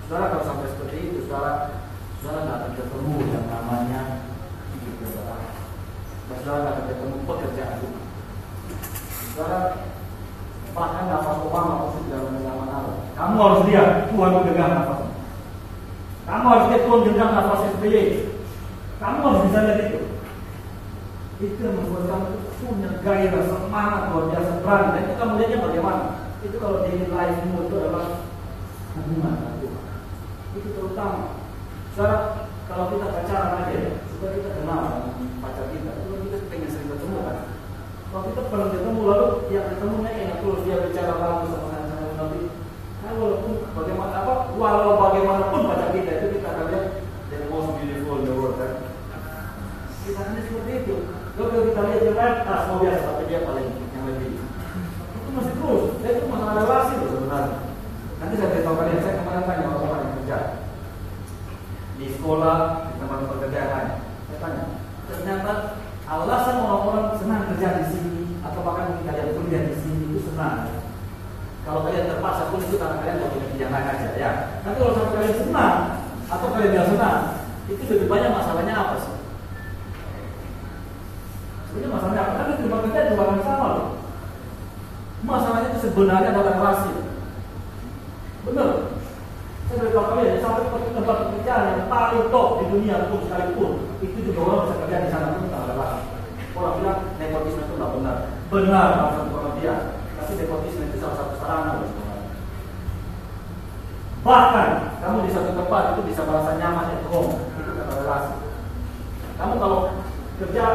Saudara kalau sampai seperti itu, saudara tidak akan ketemu yang namanya hidup yang berarti. Saudara tidak akan ketemu pekerjaan itu. Saudara bahkan nafas Obama pasti dalam genggaman Allah. Kamu harus lihat Tuhan genggam nafasnya. Kamu harus lihat Tuhan genggam nafas SBY. Kamu harus bisa lihat itu. Itu yang membuat kamu punya gairah, semangat luar biasa, berani. Dan itu kamu lihatnya bagaimana? Itu kalau daily life-mu itu adalah hubungan dengan Tuhan. Itu terutama. Saudara, kalau kita pacaran aja ya, supaya kita kenal dengan pacar kita, itu kita pengen sering ketemu kan. Kalau kita pernah ketemu lalu dia ketemunya enak terus, dia bicara lalu sama saya nanti. Nah, walaupun bagaimana apa, walau bagaimanapun pacar kita itu kita akan lihat the most beautiful in the world kan. Kita akan seperti itu. Kalau kita lihat dia kan, semua biasa, tapi dia paling yang lebih. Itu masih terus. Itu masalah relasi loh sebenarnya. Nanti saya beritahu kalian, saya kemarin tanya orang-orang yang kerja di sekolah, di tempat pekerjaan lain. Saya tanya, ternyata alasan orang-orang senang kerja di sini atau bahkan mungkin kalian kuliah di sini itu senang. Kalau kalian terpaksa pun itu karena kalian mau pilih yang lain aja ya. Nanti kalau sampai kalian senang atau kalian tidak senang, itu lebih banyak masalahnya apa sih? Sebenarnya masalahnya apa? Kan di tempat kerja juga akan sama loh. Masalahnya itu sebenarnya adalah relasi. Benar. Saya beritahu kalian, sampai ke tempat pekerjaan yang paling top di dunia pun sekalipun, itu juga orang bisa kerja di sana pun tak ada relasi. Orang bilang nepotisme itu tidak benar. Benar, maksud dia. Tapi nepotisme itu salah satu sarana sebenarnya. Bahkan kamu di satu tempat itu bisa merasa nyaman at home, itu kata relasi. Kamu kalau kerja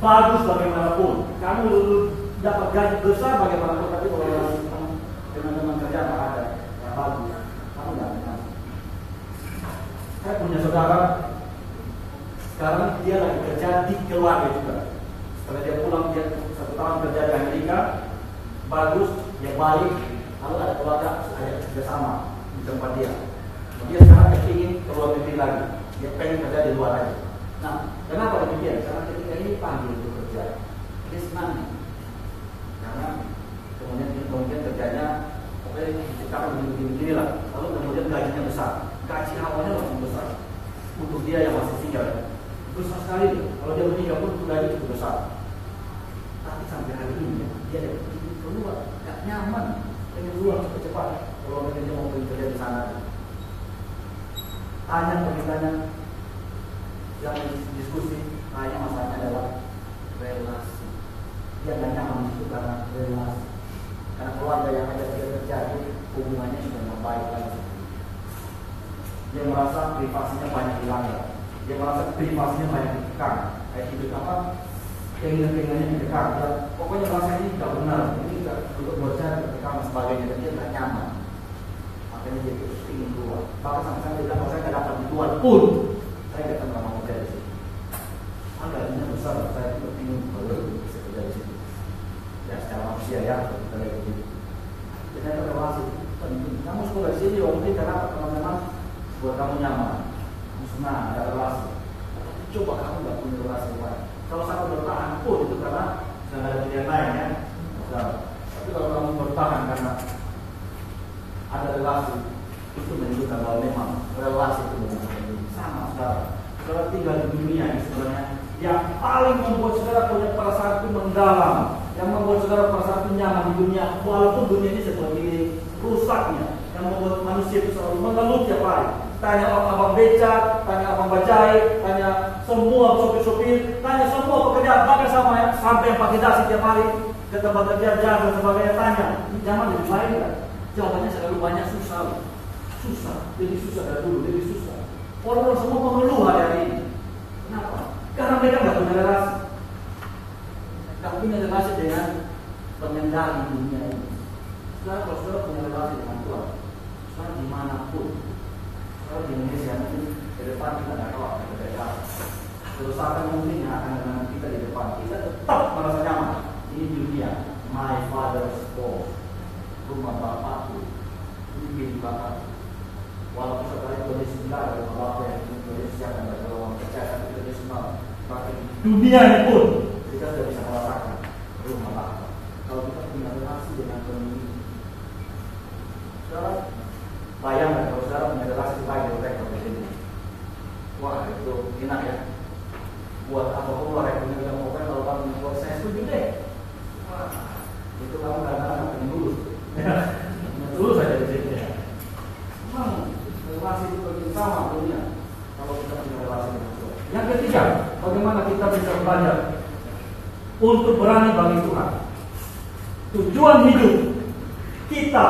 bagus bagaimanapun, kamu dapat gaji besar bagaimanapun, tapi kalau teman-teman kerja tak ada yang bagus, kamu tidak kenal. Saya punya saudara, sekarang dia lagi kerja di keluarga juga. Setelah dia pulang, dia 1 tahun kerja di Amerika, bagus, dia balik, lalu ada keluarga, ada kerjasama di tempat dia. Dia sekarang ingin keluar negeri lagi, dia pengen kerja di luar aja. Nah, kenapa demikian? Karena ketika ini panggil untuk kerja, dia senang. Karena kemudian kerjanya, pokoknya diciptakan begini-begini lah. Lalu kemudian gajinya besar, gaji awalnya langsung besar. Untuk dia yang masih single, besar sekali. Kalau dia menikah pun gaji itu besar. Tapi sampai hari ini dia ada ingin keluar, gak nyaman, pengen keluar cepat-cepat. Kalau dia mau pergi kerja di sana, tanya yang diskusi, masalahnya adalah relasi. Dia gak nyaman itu karena relasi. Karena keluarga yang ada dia kerja itu hubungannya sudah tidak baik lagi. Dia merasa privasinya banyak dilanggar. Dia merasa privasinya banyak dikekang. Kayak hidup apa? Keinginan-keinginannya dikekang. Ya, pokoknya merasa ini tidak benar. Ini tidak untuk bocah, dikekang dan sebagainya. Dan dia tidak nyaman. Makanya dia ingin keluar. Bahkan sampai dia bilang, kalau saya tidak dapat dituan pun, saya tidak akan mau kerja di sini. Gajinya besar, saya juga ingin bisa kerja di sini. Ya secara manusia ya, kita lihat begitu. Ternyata relasi penting. Kamu sekolah di sini, mungkin karena teman-teman buat kamu nyaman, kamu senang, ada relasi. Coba kamu nggak punya relasi lain. Kalau kamu bertahan pun itu karena sudah ada pilihan lain ya. Tapi kalau kamu bertahan karena ada relasi, itu menunjukkan bahwa memang relasi itu benar-benar penting. Sama saudara. Kalau tinggal di dunia ini sebenarnya yang paling membuat saudara punya perasaan itu mendalam, yang membuat saudara perasaan itu nyaman di dunia, walaupun dunia ini seperti ini rusaknya, yang membuat manusia itu selalu mengeluh tiap hari. Tanya abang becak, tanya abang bajai, tanya semua sopir-sopir, tanya semua pekerja, bahkan sampai yang pakai dasi tiap hari ke tempat kerja jaga dan sebagainya, tanya, ini zaman lebih baik kan? Jawabannya selalu banyak susah, lebih susah dari dulu, lebih susah. Orang-orang semua mengeluh hari ini. Kenapa? Karena mereka nggak punya relasi. Nggak punya relasi dengan pengendali dunia ini. Sekarang kalau saudara punya relasi dengan Tuhan, sekarang dimanapun, kalau di Indonesia mungkin ke depan kita nggak tahu apa yang terjadi. Kerusakan mungkin yang akan dengan kita di depan, kita tetap merasa nyaman. Ini dunia, my father's house, rumah bapakku, ini milik bapakku. Walaupun sekarang Indonesia tidak ada apa yang Indonesia akan ada orang percaya, tapi Indonesia semua. Tapi dunia ini pun kita sudah bisa merasakan rumah Bapak. Kalau kita punya relasi dengan pemilik, sekarang bayangkan kalau saudara punya relasi baik dengan rektor di sini. Wah itu enak ya. Buat apa pun rekornya bilang pokoknya kalau kamu buat saya setuju deh. Wah itu kamu kadang-kadang akan lulus. Lulus saja di sini ya. Memang relasi itu penting sama dunia. Kalau kita punya relasi dengan Tuhan. Yang ketiga, bagaimana kita bisa belajar untuk berani bagi Tuhan. Tujuan hidup kita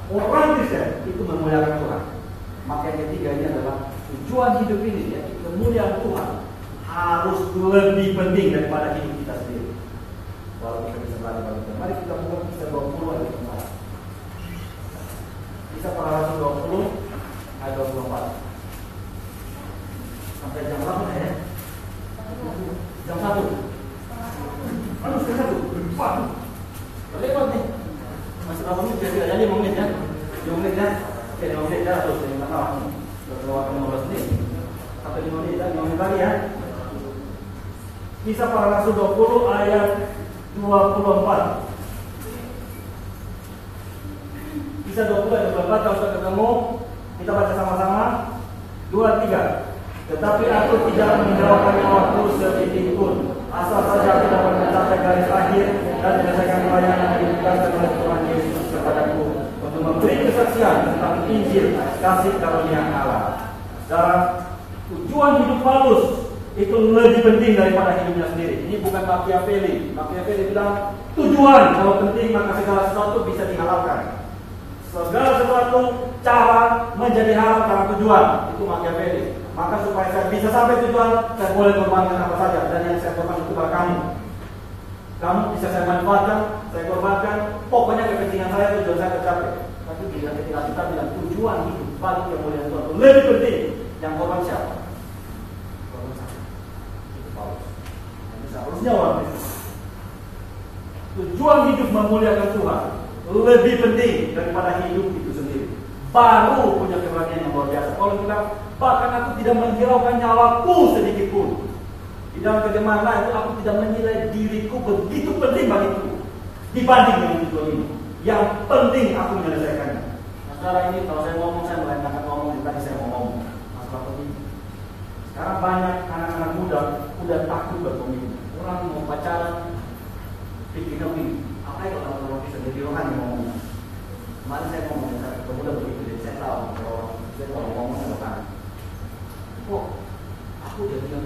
orang Kristen itu memuliakan Tuhan. Maka yang ketiga ini adalah tujuan hidup ini ya, kemuliaan Tuhan harus lebih penting daripada hidup kita sendiri. Walau kita bisa berani bagi Tuhan. Mari kita buka Kisah 20 ayat 24. Kisah Para Rasul 20 ayat 24. Sampai jam berapa ya? Jam 1. Aduh, setengah 1. Lewat nih. Masih berapa menit? Jadi 5 menit ya. 5 menit ya. Oke, 5 menit ya. Terus ini masalah nih. Sudah lewat 15 menit. Sampai 5 menit ya. 5 menit lagi ya. Kisah Para Rasul 20 ayat 24. Kisah 20 ayat 24. Kalau sudah ketemu, kita baca sama-sama. 2, 3. Tetapi aku tidak meninggalkan waktu sedikit pun, asal saja aku dapat mencapai garis akhir dan menyelesaikan pelayanan yang diberikan oleh Tuhan Yesus kepadaku untuk memberi kesaksian tentang Injil kasih karunia Allah. Saudara, tujuan hidup Paulus itu lebih penting daripada hidupnya sendiri. Ini bukan Machiavelli. Machiavelli bilang tujuan kalau penting maka segala sesuatu bisa dihalalkan. Segala sesuatu cara menjadi halal karena tujuan. Itu Machiavelli. Maka supaya saya bisa sampai tujuan, saya boleh korbankan apa saja. Dan yang saya korbankan itu adalah kamu. Kamu bisa saya manfaatkan, saya korbankan. Pokoknya kepentingan saya, tujuan saya tercapai. Tapi bila ketika kita bilang tujuan hidup bagi kemuliaan Tuhan lebih penting, yang korban siapa? Korban saya. Itu Paulus. Itu seharusnya orang itu. Tujuan hidup memuliakan Tuhan lebih penting daripada hidup itu sendiri. Baru punya keberanian yang luar biasa. Kalau bilang, bahkan aku tidak menghiraukan nyawaku sedikit pun. Di dalam kegemaran itu aku tidak menilai diriku begitu penting bagiku dibanding dengan tujuan ini. Yang penting aku menyelesaikannya. Nah, sekarang ini kalau saya ngomong, saya melainkan ngomong tadi saya ngomong masalah komitmen. Sekarang banyak anak-anak muda udah takut berkomitmen. Orang mau pacaran, pikirnya begini, apa itu kalau bisa jadi rohani ngomongnya. Kemarin saya ngomong dengan pemuda begitu, jadi saya tahu kalau ngomong sama kan. Kok aku jadi yang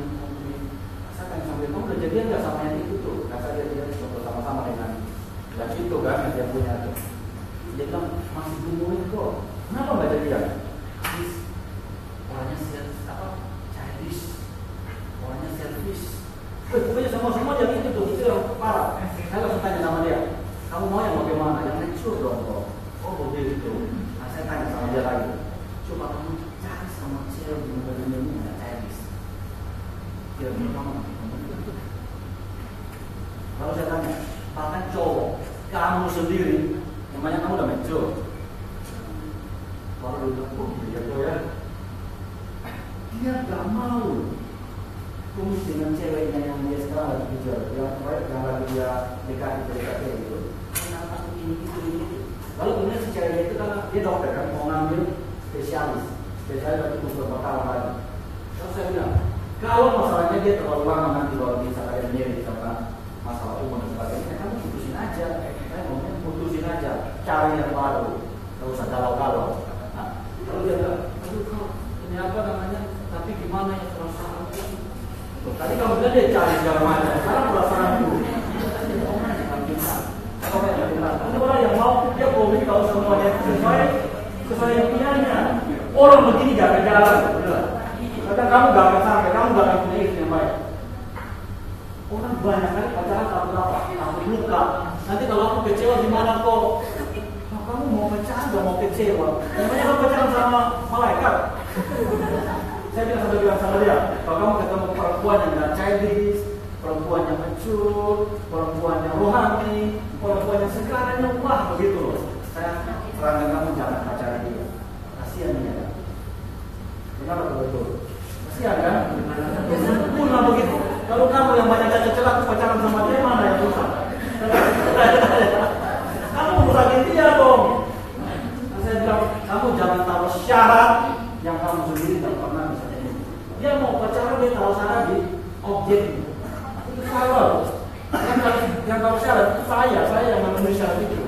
saya tanya sambil kamu udah jadian nggak sama yang itu tuh? Kata dia sama-sama dengan dan itu kan yang dia punya tuh. Dia bilang masih gemuin kok. Kenapa nggak jadian? Orangnya childish, orangnya selfish. Pokoknya semua yang itu tuh itu yang parah. Saya langsung tanya sama dia, kamu mau yang bagaimana? Yang mature dong kok. Oh begitu. Nah saya tanya sama dia lagi, coba kamu cari sama cewek di muka dunia ini nggak childish. Dia bilang kalau saya tanya, bahkan cowok kamu sendiri, namanya kamu udah mature. Baru udah dia tuh ya. Dia gak mau kumis dengan ceweknya yang dia sekarang lagi kejar, yang lagi dia dekati gitu. Kenapa ini? Lalu kemudian si ceweknya itu kan dia dokter kan, mau ngambil spesialis lagi beberapa tahun lagi. Terus saya bilang, kalau masalahnya dia terlalu lama nanti kalau bisa kayak sendiri sama masalah umum dan sebagainya, kamu putusin aja. Saya ngomongnya putusin aja, cari yang baru, nggak usah galau-galau. Nah, kalau dia bilang, aduh kok ini apa namanya? Tapi gimana ya perasaan? Tadi kamu bilang dia cari segala macam, sekarang perasaan dulu. Ini orang yang mau dia komit kalau semuanya sesuai yang punyanya. Orang begini gak akan jalan, benar. Kadang kamu gak akan sampai, kamu gak akan punya istri yang baik. Orang banyak kali pacaran takut luka. Nanti kalau aku kecewa gimana kok? Nah, kamu mau pacaran gak mau kecewa? Namanya kamu pacaran sama malaikat. Saya bilang sama dia, kalau kamu ketemu perempuan yang gak childish, perempuan yang mature, perempuan yang rohani, perempuan yang segalanya wah begitu. Saya sarankan kamu jangan pacaran dia. Kasihan dia. Kenapa betul? Kasihan kan? Biasanya begitu. Kalau kamu yang banyak celah pacaran sama dia, mana yang susah? Kamu rusakin dia dong. Nah, saya bilang, kamu jangan taruh syarat yang kamu sendiri tidak pernah bisa. Dia mau pacaran, dia taruh syarat di objek. Itu salah. Yang taruh syarat itu saya yang memenuhi syarat itu.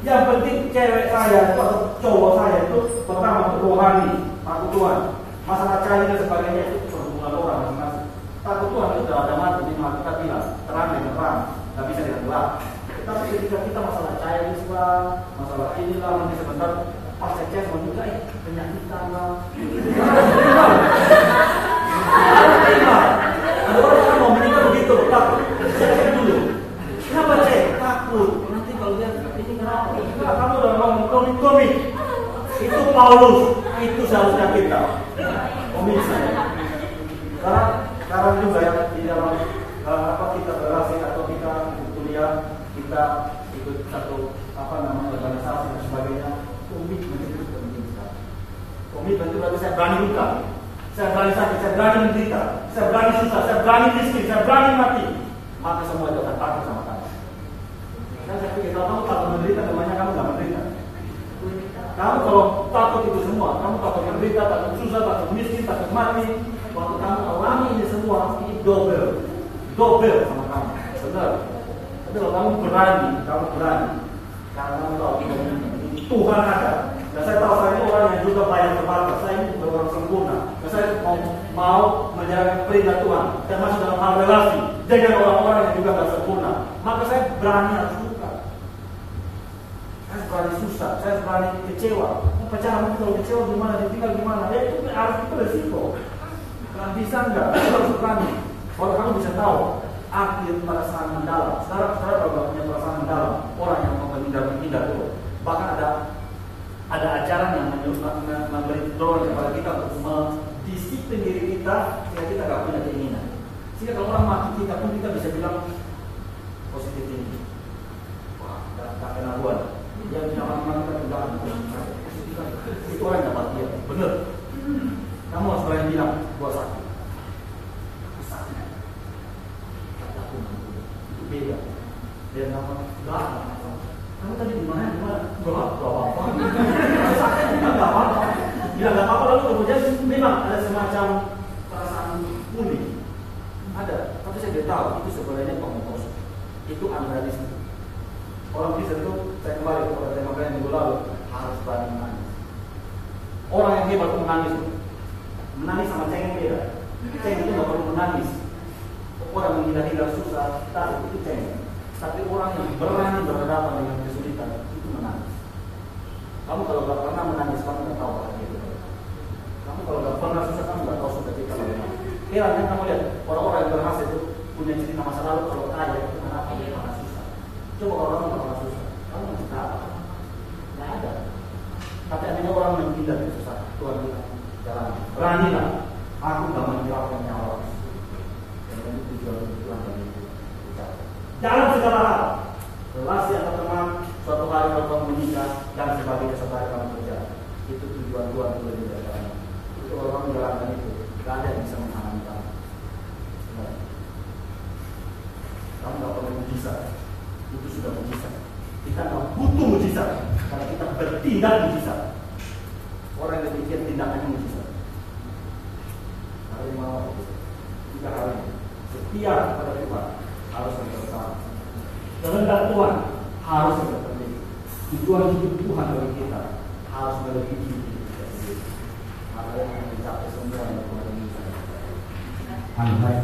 Yang penting cewek saya atau cowok saya itu pertama rohani, takut Tuhan. Masalah cahaya dan sebagainya itu perhubungan orang masing-masing. Takut Tuhan itu sudah ada mati di mana kita bilang terang dengan terang, nggak bisa dengan gelap. Tetapi ketika kita masalah cahaya Islam, masalah inilah nanti sebentar pas cek juga penyakitan lah. Ada orang yang mau menikah begitu, takut. Cek dulu. Kenapa cek? Takut. Nanti kalau dia ini kenapa? Enggak, kamu udah ngomong komit. Itu Paulus. Itu seharusnya kita. Komit saja. Sekarang juga ya di dalam kita berrelasi atau kita kuliah, kita ikut satu organisasi dan sebagainya. Komitmen itu penting sekali. Komitmen itu berarti saya berani luka, saya berani sakit, saya berani menderita, saya berani susah, saya berani miskin, saya berani mati. Maka semua itu akan takut sama kamu. Dan saya pikir kalau kamu takut menderita, namanya kamu nggak menderita. Kamu kalau takut itu semua, kamu takut menderita, takut susah, takut miskin, takut mati. Waktu kamu alami ini semua, ini double sama kamu. Benar. Tapi kalau kamu berani, karena kamu tahu Tuhan ada. Dan saya tahu saya ini orang yang juga banyak terbatas. Saya ini bukan orang sempurna. Dan saya mau menjalankan perintah Tuhan. Dan masuk dalam hal relasi dengan orang-orang yang juga tidak sempurna. Maka saya berani harus suka. Saya berani susah. Saya berani kecewa. Pacaran kalau kecewa gimana, ditinggal gimana? Ya itu harus itu resiko. Kalau bisa enggak, harus berani. Kalau kamu bisa tahu akhir perasaan mendalam. Sekarang saya kalau punya perasaan mendalam, orang yang mau menghindar dulu. Bahkan ada ajaran yang memberi dorong kepada kita untuk mendisiplin diri kita sehingga kita nggak punya keinginan. Sehingga kalau orang maki kita pun kita bisa bilang positif ini. tak kenal Tuhan. Dia jangan melakukan tindakan itu orang dapat dia. Benar. Kamu harus berani bilang, gua sakit. Sakit. Kataku mampu. Itu beda. Dia nama enggak. Kamu tadi di mana? Gua apa-apa. Sakit enggak apa-apa. Bilang enggak apa-apa lalu kemudian memang ada semacam perasaan unik. Ada, tapi saya tidak tahu itu sebenarnya pengopos. Itu analisme. Orang Kristen itu, saya kembali kepada tema yang minggu lalu, harus berani menangis. Orang yang hebat menangis, menangis sama cengeng beda. Cengeng itu nggak perlu menangis. Orang yang tidak susah, tahu itu cengeng. Tapi orang yang berani berhadapan dengan kesulitan itu menangis. Kamu kalau nggak pernah menangis, kamu nggak tahu apa itu. Kamu kalau nggak pernah susah, kamu nggak tahu sudah kita bagaimana. Herannya kamu lihat orang-orang yang berhasil itu punya cerita masa lalu kalau kaya itu kenapa dia pernah susah. Coba kalau orang pernah susah, kamu masih tahu? Nggak ada. Tapi ada orang yang tidak susah. Tuhan bilang, jalan, beranilah. Aku nggak menyerahkan nyawa. Dan itu tujuan Tuhan dari itu. Jalan segala hal. Relasi atau teman, suatu hari kalau kamu menikah dan sebagainya suatu hari kamu kerja. Itu tujuan Tuhan untuk berjalan. Itu orang menjalankan itu. Gak ada yang bisa menghalangi kamu. Kamu gak perlu mujizat. Itu sudah mujizat. Kita gak butuh mujizat karena kita bertindak mujizat. Orang yang demikian tindakannya mujizat. Hari mau 3 hari setia kepada Tuhan harus bersama. Kehendak Tuhan harus terpenuhi. Tujuan hidup Tuhan bagi kita harus melebihi hidup kita sendiri. Maka yang mencapai semua yang Tuhan inginkan. Amin.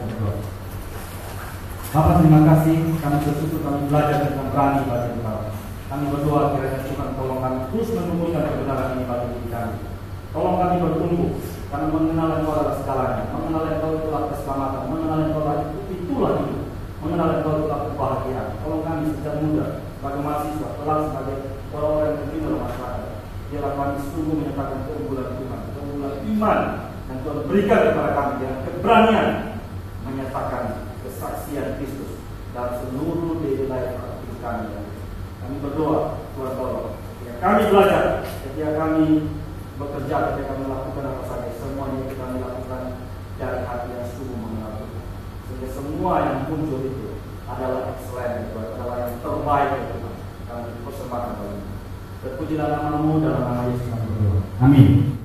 Bapak, terima kasih. Kami bersyukur kami belajar dengan berani pada Tuhan. Kami berdoa kiranya Tuhan tolong kami terus menumbuhkan kebenaran ini pada diri kami. Tolong kami bertumbuh karena mengenal Engkau adalah segalanya. Mengenal Engkau itulah keselamatan. Mengenal Engkau itulah hidup. Mengenal Engkau itulah kebahagiaan. Tolong kami sejak muda sebagai mahasiswa, kelak sebagai orang-orang yang terima dalam masyarakat. Biarlah kami sungguh menyatakan keunggulan Tuhan, keunggulan iman yang Tuhan berikan kepada kami dengan keberanian menyatakan kesaksian Kristus dalam seluruh daily life aktivitas kami. Kami berdoa, Tuhan tolong. Kami belajar, ketika kami bekerja, ketika kami melakukan apa saja, semuanya kita lakukan dari hati yang sungguh mengenal Tuhan. Sehingga semua yang muncul itu adalah excellent, itu adalah yang terbaik dari Tuhan. Kami persembahkan bagi. Terpujilah nama-Mu dalam nama Yesus kami berdoa. Amin.